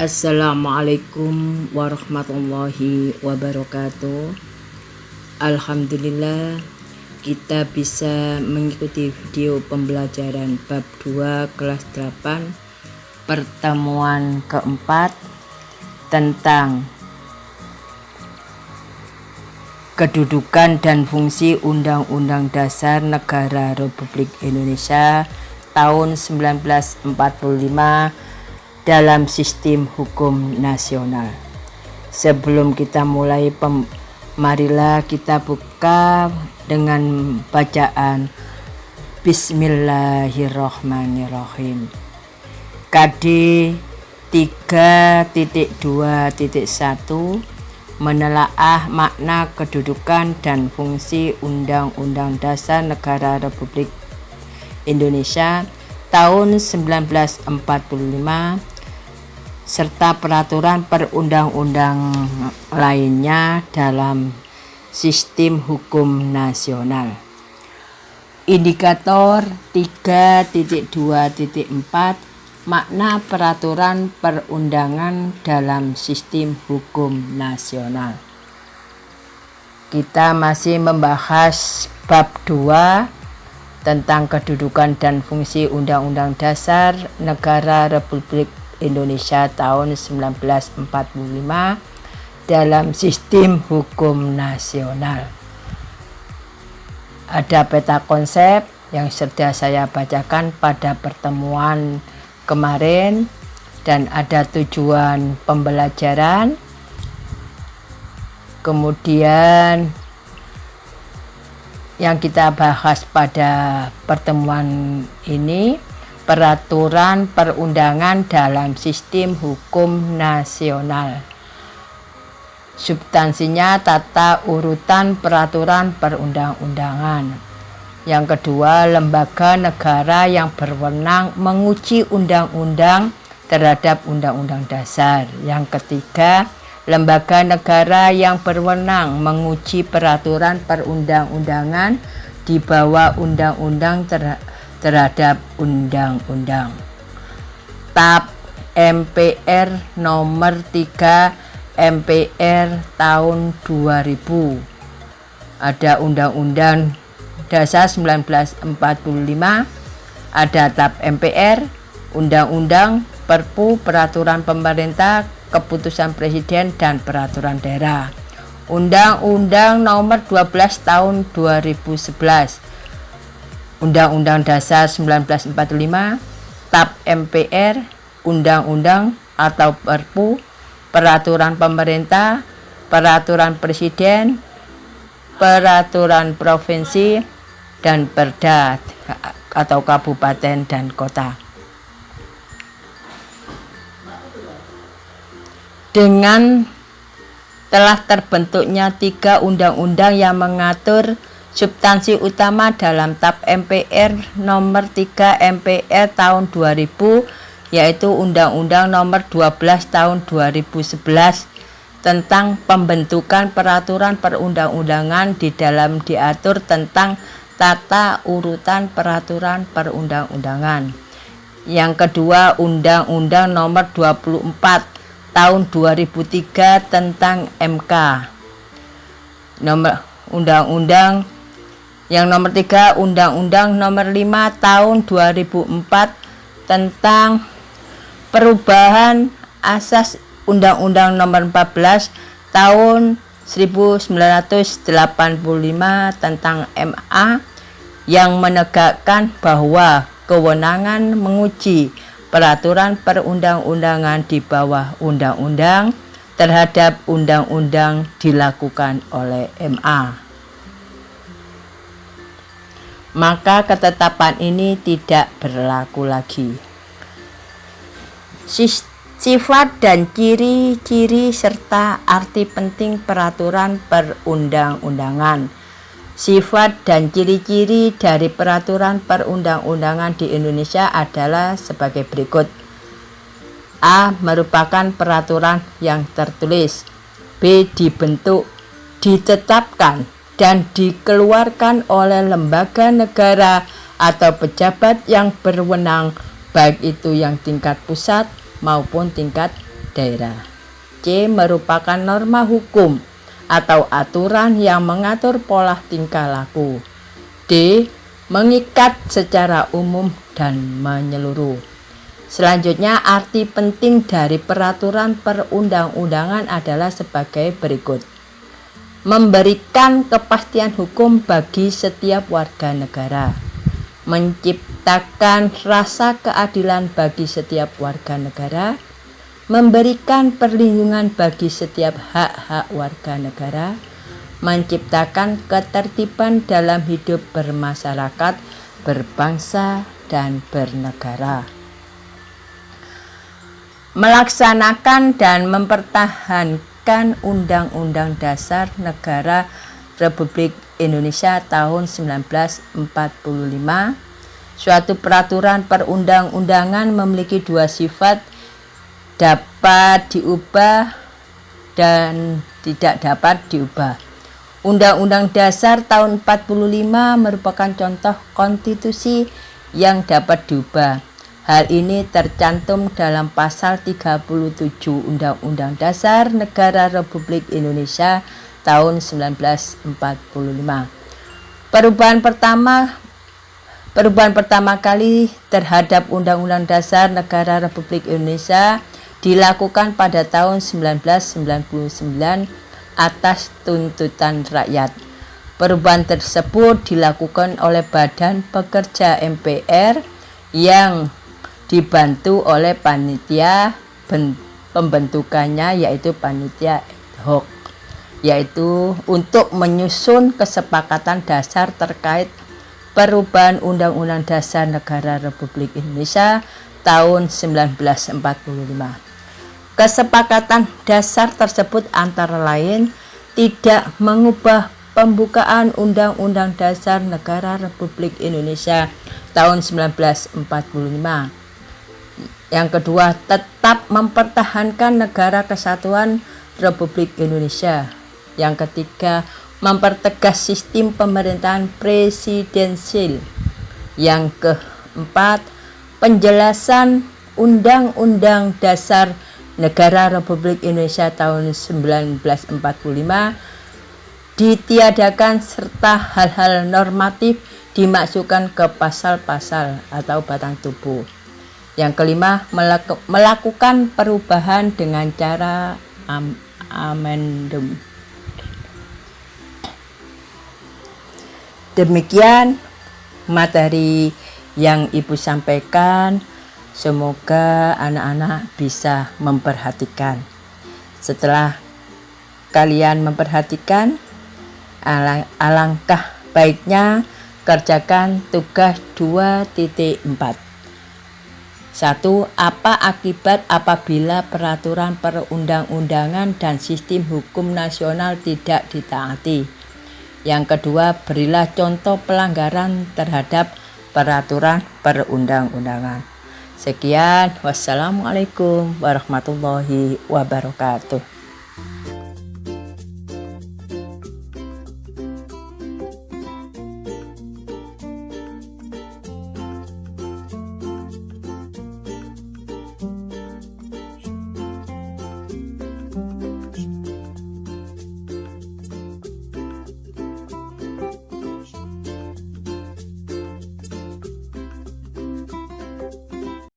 Assalamualaikum warahmatullahi wabarakatuh. Alhamdulillah kita bisa mengikuti video pembelajaran bab 2 kelas 8 pertemuan keempat tentang kedudukan dan fungsi Undang-Undang Dasar Negara Republik Indonesia tahun 1945 dalam sistem hukum nasional. Sebelum kita mulai, marilah kita buka dengan bacaan Bismillahirrahmanirrahim. KD 3.2.1 menelaah makna kedudukan dan fungsi Undang-Undang Dasar Negara Republik Indonesia tahun 1945 serta peraturan perundang-undang lainnya dalam sistem hukum nasional. Indikator 3.2.4 makna peraturan perundangan dalam sistem hukum nasional. Kita masih membahas bab 2 tentang kedudukan dan fungsi Undang-Undang Dasar Negara Republik Indonesia tahun 1945 dalam sistem hukum nasional. Ada peta konsep yang sudah saya bacakan pada pertemuan kemarin dan ada tujuan pembelajaran. Kemudian yang kita bahas pada pertemuan ini peraturan perundangan dalam sistem hukum nasional. Substansinya tata urutan peraturan perundang-undangan. Yang kedua, lembaga negara yang berwenang menguji undang-undang terhadap undang-undang dasar. Yang ketiga, lembaga negara yang berwenang menguji peraturan perundang-undangan di bawah undang-undang terhadap undang-undang. TAP MPR nomor 3 MPR tahun 2000. Ada Undang-Undang Dasar 1945, ada TAP MPR, Undang-Undang, Perpu, Peraturan Pemerintah, Keputusan Presiden, dan Peraturan Daerah. Undang-Undang nomor 12 tahun 2011. Undang-Undang Dasar 1945, TAP MPR, Undang-Undang atau Perpu, Peraturan Pemerintah, Peraturan Presiden, Peraturan Provinsi, dan Perda atau Kabupaten dan Kota. Dengan telah terbentuknya 3 undang-undang yang mengatur substansi utama dalam TAP MPR nomor 3 MPR tahun 2000, yaitu Undang-Undang nomor 12 tahun 2011 tentang pembentukan peraturan perundang-undangan. Di dalam diatur tentang tata urutan peraturan perundang-undangan. Yang kedua, Undang-Undang nomor 24 tahun 2003 tentang MK. Undang-Undang yang nomor 3, Undang-Undang nomor 5 tahun 2004 tentang perubahan asas Undang-Undang nomor 14 tahun 1985 tentang MA yang menegakkan bahwa kewenangan menguji peraturan perundang-undangan di bawah undang-undang terhadap undang-undang dilakukan oleh MA. Maka ketetapan ini tidak berlaku lagi. Sifat dan ciri-ciri serta arti penting peraturan perundang-undangan. Sifat dan ciri-ciri dari peraturan perundang-undangan di Indonesia adalah sebagai berikut. A. Merupakan peraturan yang tertulis. B. Dibentuk, ditetapkan, dan dikeluarkan oleh lembaga negara atau pejabat yang berwenang, baik itu yang tingkat pusat maupun tingkat daerah. C. Merupakan norma hukum atau aturan yang mengatur pola tingkah laku. D. Mengikat secara umum dan menyeluruh. Selanjutnya, arti penting dari peraturan perundang-undangan adalah sebagai berikut. Memberikan kepastian hukum bagi setiap warga negara, menciptakan rasa keadilan bagi setiap warga negara, memberikan perlindungan bagi setiap hak-hak warga negara, menciptakan ketertiban dalam hidup bermasyarakat, berbangsa, dan bernegara. Melaksanakan dan mempertahankan Undang-Undang Dasar Negara Republik Indonesia tahun 1945. Suatu peraturan perundang-undangan memiliki dua sifat, dapat diubah dan tidak dapat diubah. Undang-Undang Dasar tahun 45 merupakan contoh konstitusi yang dapat diubah. Hal ini tercantum dalam pasal 37 Undang-Undang Dasar Negara Republik Indonesia tahun 1945. Perubahan pertama kali terhadap Undang-Undang Dasar Negara Republik Indonesia dilakukan pada tahun 1999 atas tuntutan rakyat. Perubahan tersebut dilakukan oleh Badan Pekerja MPR yang dibantu oleh panitia pembentukannya, yaitu panitia ad hoc, yaitu untuk menyusun kesepakatan dasar terkait perubahan Undang-Undang Dasar Negara Republik Indonesia tahun 1945. Kesepakatan dasar tersebut antara lain tidak mengubah pembukaan Undang-Undang Dasar Negara Republik Indonesia tahun 1945. Yang kedua, tetap mempertahankan negara kesatuan Republik Indonesia. Yang ketiga, mempertegas sistem pemerintahan presidensil. Yang keempat, penjelasan Undang-Undang Dasar Negara Republik Indonesia tahun 1945 ditiadakan serta hal-hal normatif dimasukkan ke pasal-pasal atau batang tubuh. Yang kelima, melakukan perubahan dengan cara amendum. Demikian materi yang Ibu sampaikan. Semoga anak-anak bisa memperhatikan. Setelah kalian memperhatikan, alangkah baiknya kerjakan tugas 2.4. 1. Apa akibat apabila peraturan perundang-undangan dan sistem hukum nasional tidak ditaati? Yang kedua, berilah contoh pelanggaran terhadap peraturan perundang-undangan. Sekian, wassalamualaikum warahmatullahi wabarakatuh.